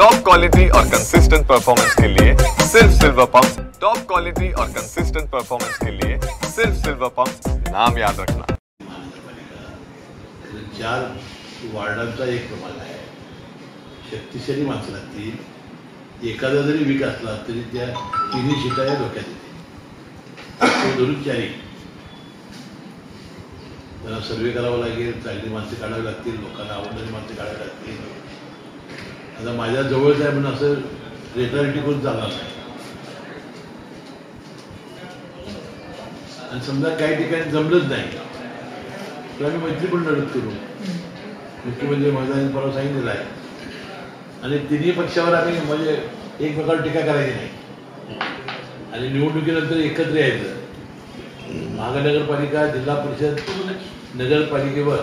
Top quality और consistent performance के लिए सिर्फ सिल्वर पंप्स। टॉप क्वालिटी और कंसिस्टेंट परफॉर्मेंस के लिए सिर्फ सिल्वर पंप्स, नाम याद रखना। 4 वार्डांचा एक प्रमाण आहे, शक्तिशाली माणसं लागतील. एखादा जरी वीक असला तरी त्या तिन्ही शिटा या डोक्यात येते. धरून 4 त्यांना सर्वे करावा लागेल, चांगली माणसं काढावी लागतील, लोकांना आवडणारी माणसं काढावी लागतील. आता माझ्या जवळच आहे म्हणून असं रेटारेटी करून चालणार नाही. आणि समजा काही ठिकाणी जमलंच नाही तर आम्ही मैत्री पण लढत करू. मुख्यमंत्री महोदयांनी परवा सांगितलेलं आहे. आणि तिन्ही पक्षावर आम्ही म्हणजे एकमेकावर टीका करायची नाही आणि निवडणुकीनंतर एकत्र यायचं. महानगरपालिका, जिल्हा परिषद, नगरपालिकेवर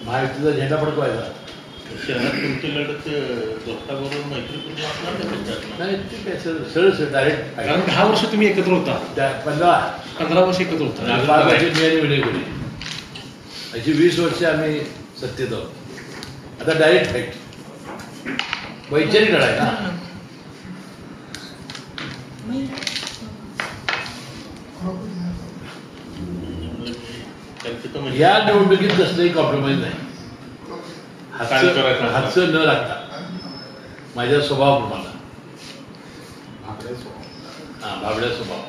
महायुतीचा झेंडा फडकवायचा. शहरात तुमची लढत दोस्ताबरोबर मैत्रीपूर्ण असणार नाही, ठीक आहे सर, सरळ डायरेक्ट. कारण 10 वर्ष तुम्ही एकत्र होता, 15 वर्ष एकत्र होता. 5 वर्ष मी आणि विनय कोळी अशी 20 वर्ष आम्ही सत्तेत आहोत. आता डायरेक्ट फाईट, वैचारिक लढाई ना. या निवडणुकीत कसलंही कॉम्प्रोमाइज नाही. हातचं न लागता माझ्या स्वभावाप्रमाणे. भाबड्या स्वभाव.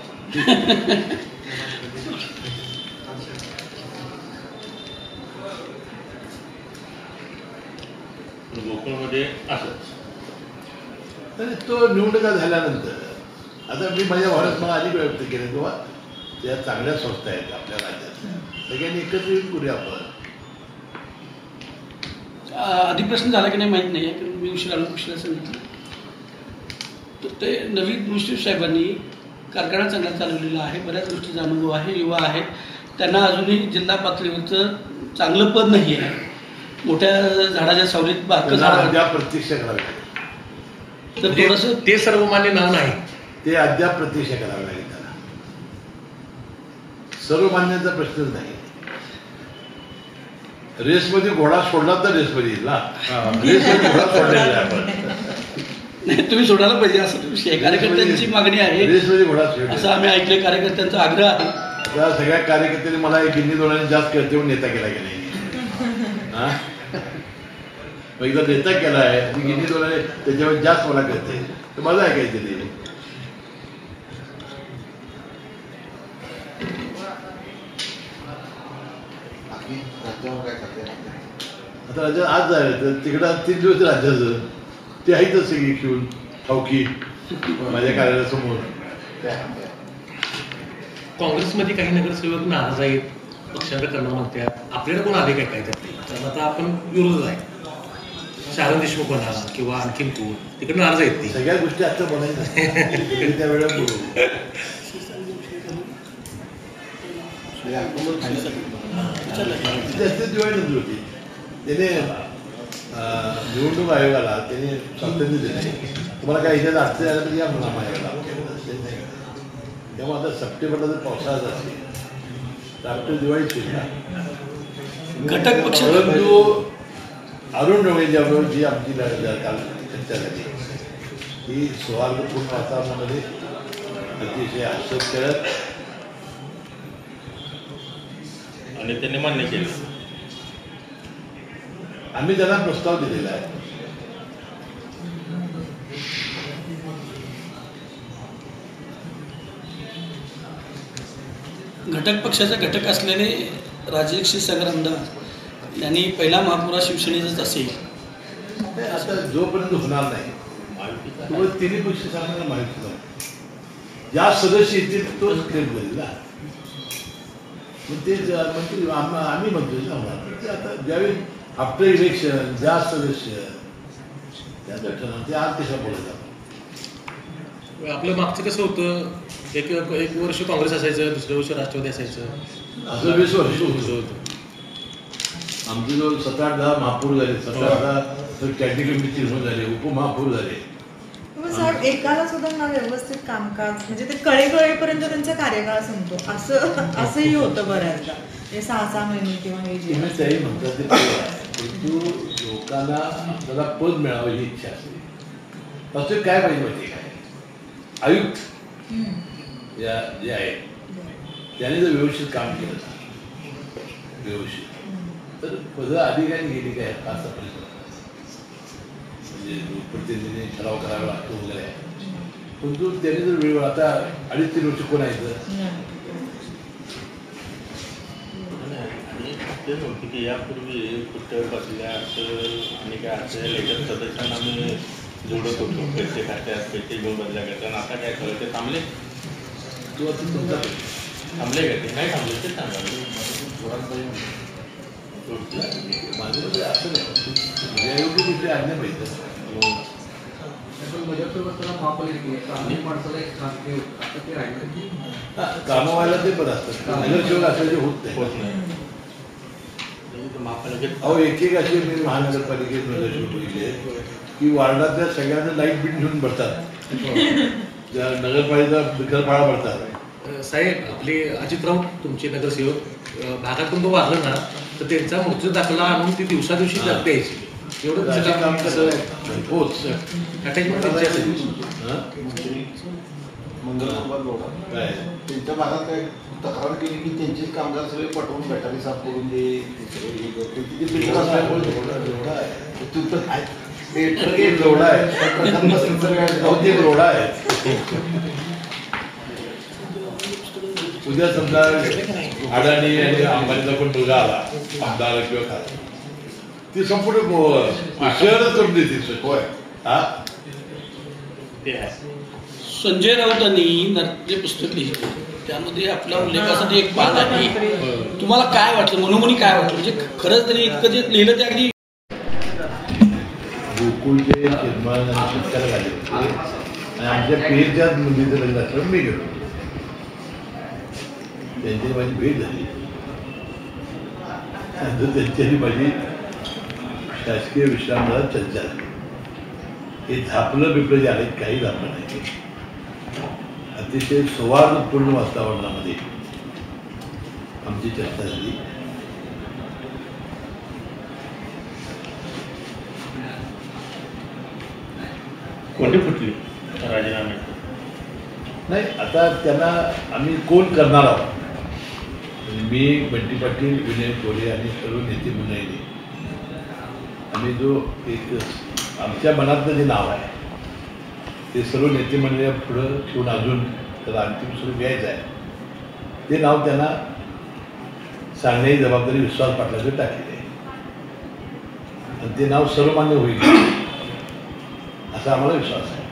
गोकुळमध्ये असंच तो निवडणुका झाल्यानंतर आता मी माझ्या भावनेत मला अनेक व्यक्त केले किंवा त्या चांगल्या संस्था आहेत आपल्या राज्यात, सगळ्यांनी एकत्र येऊन करूया आपण. आधी प्रश्न झाला की नाही माहीत नाही, कारण मी उशिरा सांगितलं. तर ते नवीन मुश्रीफ साहेबांनी कारखाना चांगला चालवलेला आहे, बऱ्याच गोष्टीचा अनुभव आहे, युवा आहे. त्यांना अजूनही जिल्हा पातळीवरचं चांगलं पद नाही आहे. मोठ्या झाडाच्या सावलीत बारकं झाड अद्याप प्रत्यक्ष करावे लागेल. तर थोडंसं ते सर्वमान्य नाव नाही, ते अद्याप प्रत्यक्ष करावे लागेल. त्याला सर्वमान्यांचा प्रश्नच नाही. रेसमध्ये घोडा सोडला तर रेसमध्ये येईल ना. रेसमध्ये घोडा सोडलेला आहे आपण. नाही, तुम्ही सोडायला पाहिजे असं विषय कार्यकर्त्यांची मागणी आहे. रेसमध्ये घोडा सोडला असं आम्ही ऐकले, कार्यकर्त्यांचा आग्रह आहे. त्या सगळ्या कार्यकर्त्यांनी मला एक गिन्नी दोनाने जास्त करते म्हणून नेता केला की नाही. एकदा नेता केला आहे आणि गिन्नी दोनाने त्याच्यावर जास्त मला करते तर माझं ऐकायचं नाही. आता राज्यात आज जायला तर तिकडं 3 दिवस राज्याचं ते आहेतच सगळी घेऊन ठाऊकी माझ्या कार्यालयासमोर. काँग्रेसमध्ये काही नगरसेवक नाराज आहेत, पक्षांतर करणं म्हणतात. आपल्याला कोण आले काय त्यात? कारण आता आपण विरोधच आहे. शारण देशमुख म्हणा किंवा आणखीन कोण तिकडे नाराज आहेत. ती सगळ्या गोष्टी आता बोलायचं त्या वेळेला बोलू. जास्त दिवाळी होती. त्याने निवडणूक आयोगाला त्याने स्वातंत्र्य दिले. तुम्हाला काय इथे अडचण आल्या तर या म्हणा माझ्याकडे. तेव्हा आता सप्टेंबरला जर पावसाळ्यात असेल तर आपल्या दिवाळीच होईल. घटक पक्ष परंतु अरुण डोंगरेंच्याबरोबर जी आमची काल चर्चा झाली ही सौहार्दपूर्ण वातावरणामध्ये अतिशय हर्षद करत आणि त्यांनी मान्य केलं. आम्ही त्यांना प्रस्ताव दिलेला आहे. घटक पक्षाचे घटक असलेले राजेश क्षीरसागर आमदार यांनी पहिला महापौर शिवसेनेचाच असेल. आता जोपर्यंत होणार नाही तिन्ही पक्ष सांगणार माहिती ज्या सदस्य येतील तोच क्लेम करेल ना. मग ते म्हणतील आम्ही म्हणतो ना. आता ज्यावेळी आफ्टर इलेक्शन ज्या सदस्य त्या घटना ते आज कशा बोलत आपण. आपलं मागचं कसं होतं, एक वर्ष काँग्रेस असायचं, दुसऱ्या वर्ष राष्ट्रवादी असायचं, असं 20 वर्ष होतं. आमचे जो 17-10 महापौर झाले, 17-10 कॅटेगरी निर्माण झाले, उपमहापौर झाले. साहेब एकाला सुद्धा ना व्यवस्थित कामकाज म्हणजे ते कळेपर्यंत त्यांचा कार्यकाळ संपतो असंही होतं बऱ्याचदा. हे 6-6 महिने किंवा हे जे त्याही म्हणतात ते परंतु लोकांना त्याला पद मिळावं ही इच्छा असते. तसं काय पाहिजे माहिती काय, आयुक्त या जे आहेत त्याने जर व्यवस्थित काम केलं व्यवस्थित तर पदं अधिकारी गेली काय फारसा परिसर म्हणजे लोकप्रतिनिधीने ठराव करावा लागतो वगैरे आहे. परंतु त्याने जर वेळ आता 2.5-3 वर्ष कोण आहे ते नव्हते की यापूर्वी कुठे बसल्या आणि काय असं लेटर सदस्यांना आम्ही जोडत होतो, पैसे खात्यात पैसे घेऊन बदल्या करताना. आता काय कळलं ते थांबले तो आता तुमचा थांबले का ते नाही थांबले ते सांगा. माझं म्हणजे असं नाही योग्य गोष्टी आज्ञा पाहिजे. कामं व्हायला ते बरं असतं, नगरसेवक असल्याचे होत नाही. अहो एक असे मी महानगरपालिकेत नगरसेवक बघितले की वार्डातल्या सगळ्यांना लाईट बिल घेऊन बसतात, नगरपालिका बिकरपाडा पडतात. साहेब आपले अजित राऊत तुमचे नगरसेवक भागातून तो वाढलं ना तर त्यांचा मृत्यू दाखला आणून ती दिवसादिवशी द्यायची. एवढं काम कसं आहे होच काय त्यांच्या भागात काय तक्रार केली की त्यांचे कामगार सगळे पटवून गटारी साफ करून दे रोडा आहे. उद्या समजा अडाणी आणि अंबानीचा पण मुलगा आला आमदार किंवा खासदार, ती संपूर्ण शहरच करून देतील. होय हा ते आहे. संजय राऊतांनी जे पुस्तक लिहिलं त्यामध्ये आपल्या उल्लेखासाठी एक पान आहे. तुम्हाला काय वाटलं, मनोमनी काय वाटलं, म्हणजे खरंच त्यांनी इतकं जे लिहिलं ते अगदी गोकुळचे निर्माण शेतकऱ्याला आले होते आणि आमच्या पेरच्या मुलीचं लग्न असलं मी गेलो, त्यांची माझी भेट झाली. नंतर त्यांच्याही माझी शासकीय विश्रामगृहात चर्चा झाली. हे झापलं बिपलं जे आले काही झापलं नाही. अतिशय सौहार्दपूर्ण वातावरणामध्ये आमची चर्चा झाली. कोणती फुटली राजीनामे नाही, आता त्यांना आम्ही कोण करणार आहोत. मी बंटी पाटील, विनय कोरे आणि सर्व नेते मंडळीने आम्ही जो एक आमच्या मनातलं जे नाव आहे ते सर्व नेते मंडळी पुढं ठेवून अजून त्याला अंतिम स्वरूप घ्यायचं आहे. ते नाव त्यांना सांगण्याची जबाबदारी विश्वास पाटलाकडे टाकलेली आहे आणि ते नाव सर्वमान्य होईल असा आम्हाला विश्वास आहे.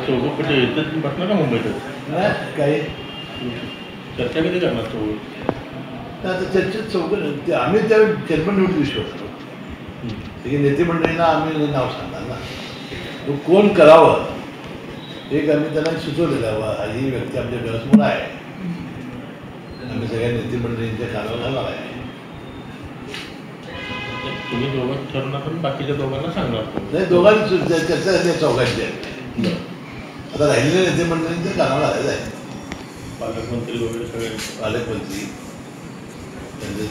चौघ कुठे येतच बसणार का मुंबईतच नाही काही चर्चा कधी करणार चौघ? आता चर्चेत चौकन ते आम्ही त्या चेअरमन निवडून विश्वास करतो. नेते मंडळींना आम्ही नाव सांगणार ना, तो कोण करावं एक आम्ही त्यांना सुचवलेलं आहे. ही व्यक्ती आमच्या डोळ्यासमोर आहे, आम्ही सगळ्या नेते मंडळींच्या कानावर घालणार आहे. तुम्ही दोघं ठरणार पण बाकीच्या दोघांना सांगणार नाही, दोघांची चर्चा झाली चौघांची आहे. आता राहिलेल्या नेते मंडळींच्या कानावर घालायचं आहे. पालकमंत्री वगैरे सगळे पालकमंत्री त्यांचे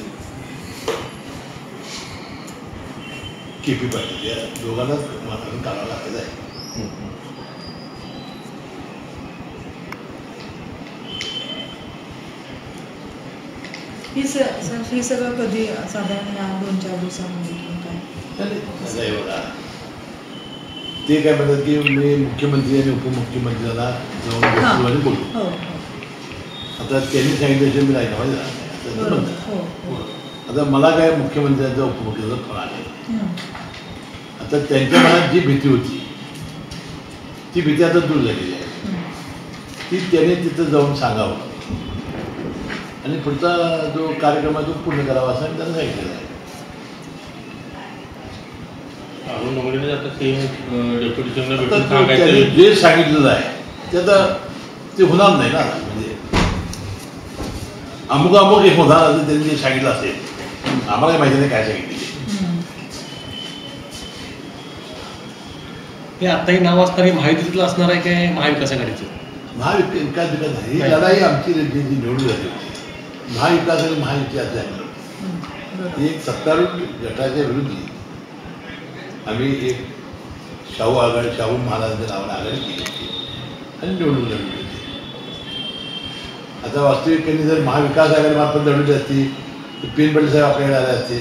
KP पाटील या दोघांनाच मात्र कानावर घालायचं आहे. ही सगळं कधी साधारण या 2-4 दिवसांमध्ये काय बघा ते काय म्हणतात की मी मुख्यमंत्री आणि उपमुख्यमंत्र्यांना जाऊन बसलो आणि बोललो. आता त्यांनी सांगितल्याशिवाय मी राहिला पाहिजे. आता मला काय मुख्यमंत्र्यांचा उपमुख्यमंत्र्यांचा फोन आले. आता त्यांच्या मनात जी भीती होती ती भीती आता दूर झालेली आहे. ती त्याने तिथं जाऊन सांगावं आणि पुढचा जो कार्यक्रम आहे तो पूर्ण करावा असं मी त्यांना सांगितलेलं आहे. अरुण वगैरे जातात ते डेप्युटेशनला भेटून त्यांनी सांगायचं जे सांगितलेलं आहे ते आता ते होणार नाही ना. म्हणजे अमुक एक होणार असं त्यांनी जे सांगितलं असेल आम्हाला माहिती नाही काय सांगितलं. हे आत्ताही नाव असणारे महायुतीतलं असणार आहे काय महाविकास आघाडीचं? महाविकास नाही, ही लढाई आमची जी निवडून झाली होती महाविकास आणि महायुतीची झाली. एक सत्तारूढ गटाच्या विरुद्ध आम्ही एक शाहू महाराजांच्या नावाने आघाडी केली होती आणि निवडून लढली होती. आता वास्तविक त्यांनी जर महाविकास आघाडी मार्फत लढवली असती तर पिन पाटील साहेब आपल्याकडे आले असते,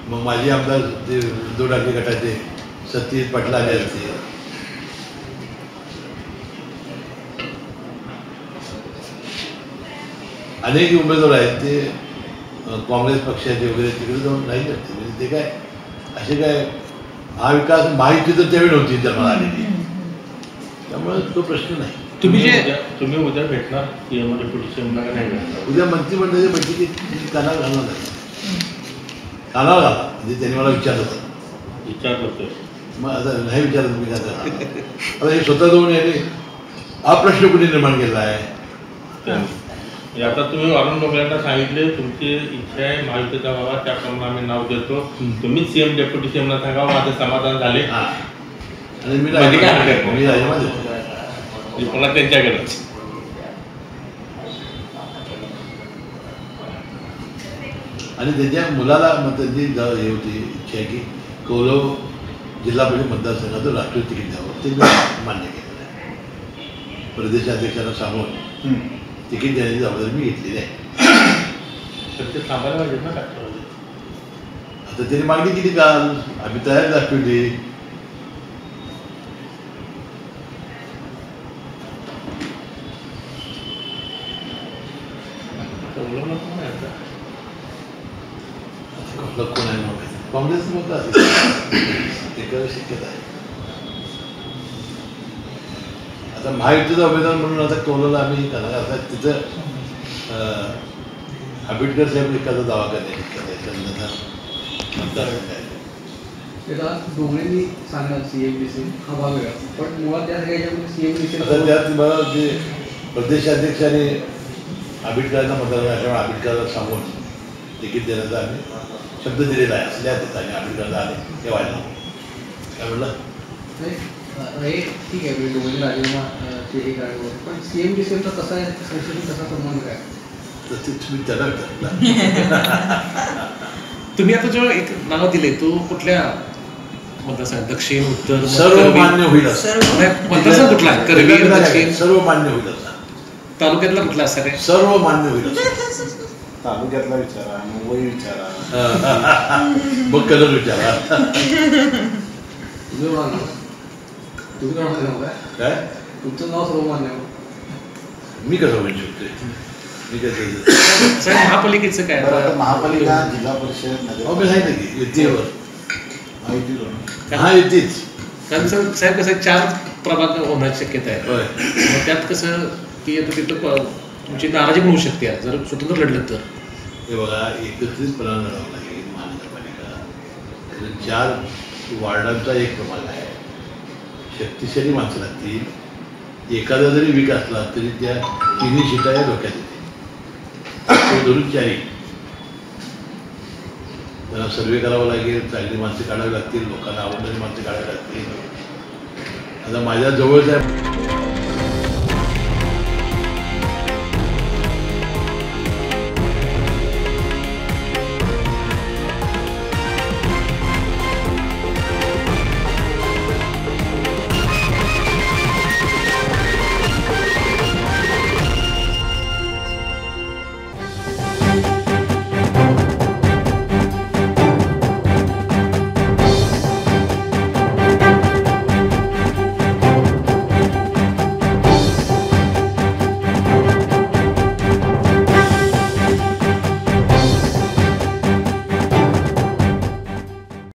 मग माझे आमदार ते उद्धव ठाकरे गटाचे सतीश पाटील आले असते. अनेक उमेदवार आहेत ते काँग्रेस पक्षाचे वगैरे तिकडे जाऊन राहिले असते. म्हणजे ते काय असे काय महाविकास महायुती तर त्यावेळी नव्हती जन्माला आलेली, त्यामुळे तो प्रश्न नाही. तुम्ही उद्या भेटणार डेप्युटी सीएमला का नाही भेटणार? उद्या मंत्रिमंडळाच्या बैठकीत कानावर घालणार नाही, कानावर घाला. म्हणजे त्यांनी मला विचारलं होतं, मग आता नाही विचारत मी काय आता हे स्वतः जाऊन याने हा प्रश्न कुठे निर्माण केला आहे. आता तुम्ही अरुण डोंगरेंना सांगितले तुमची इच्छा आहे महायुतीचा व्हावा, त्याप्रमाणे आम्ही नाव देतो, तुम्हीच सीएम डेप्युटी सीएमला सांगा माझे समाधान झाले आणि मी राजीनामा देतो पुन्हा त्यांच्याकडे. आणि त्याच्या मुलाला मग त्यांची हे होती इच्छा आहे की कौरव जिल्हा परिषद मतदारसंघातून राष्ट्रीय तिकीट द्यावं, ते मी मान्य केलेलं आहे. प्रदेशाध्यक्षांना सांगून तिकीट देण्याची जबाबदारी मी घेतलेली आहे. तर ते थांबायला पाहिजे ना राष्ट्रवादी. आता त्यांनी मागणी केली काल, आम्ही तयार दाखवली. कोण आहे मग काँग्रेस मत असेल एखादी शक्यता आहे. आता महायुतीचा उमेदवार म्हणून आता कौलाला आम्ही करणार. आता तिथं आंबेडकर साहेब एखादा दावा करण्याची त्याला डोंगरेंनी सांगणार CMDC हा भाग वेगळा, पण मुळात त्या सगळ्याच्यामध्ये CMDC आता त्यात मला जे प्रदेशाध्यक्ष आणि आंबेडकरांना मतदार असल्यामुळे आंबेडकरांना सांगून तिकीट देण्याचा आम्ही शब्द दिलेला आहे. असल्या आणि आंबेडकरांना आले ते व्हायला काय म्हटलं हे ठीक आहे. म्हणजे डोंगरे राजीनामाचे एक आहे, पण CMDCचा कसा आहे संशोधन कसा संबंध काय तर ते तुम्ही त्याला विचारला. तुम्ही आता जो एक नाव दिले तो कुठल्या मतदारसंघ दक्षिण उत्तर सर्व मान्य होईल मतदारसंघ कुठला आहे? करवीर दक्षिण सर्व मान्य होईल असा तालुक्यातला कुठला असं काय? सर्व मान्य होईल. तालुक्यातला विचारा, मुंबई विचारा, मग कलर विचारा. तुम्ही म्हणाल तुम्ही काय काय तुमचं नाव सर्वमान्य मी कसं म्हणू शकतो? मी कसं साहेब महापालिकेचं काय? बरं, आता महापालिका जिल्हा परिषद मी सांगितलं की युतीवर माहिती हा युतीच. कारण साहेब कसं 4 प्रभाग होण्याची शक्यता आहे. होय. मग त्यात कसं की आता तिथं तुमची नाराजी पण होऊ शकते जर स्वतंत्र लढलं तर. हे बघा एकत्रितपणा लढावं लागेल महानगरपालिका. 4 वार्डांचा एक प्रभाग आहे, शक्तिशाली माणसं लागतील. एखादा जरी वीक असला तरी त्या 3 शिटा या डोक्यात येते. धरून 4 त्यांना सर्वे करावा लागेल, चांगली माणसं काढावी लागतील, लोकांना आवडणारी माणसं काढावी लागतील. आता माझ्या जवळच आहे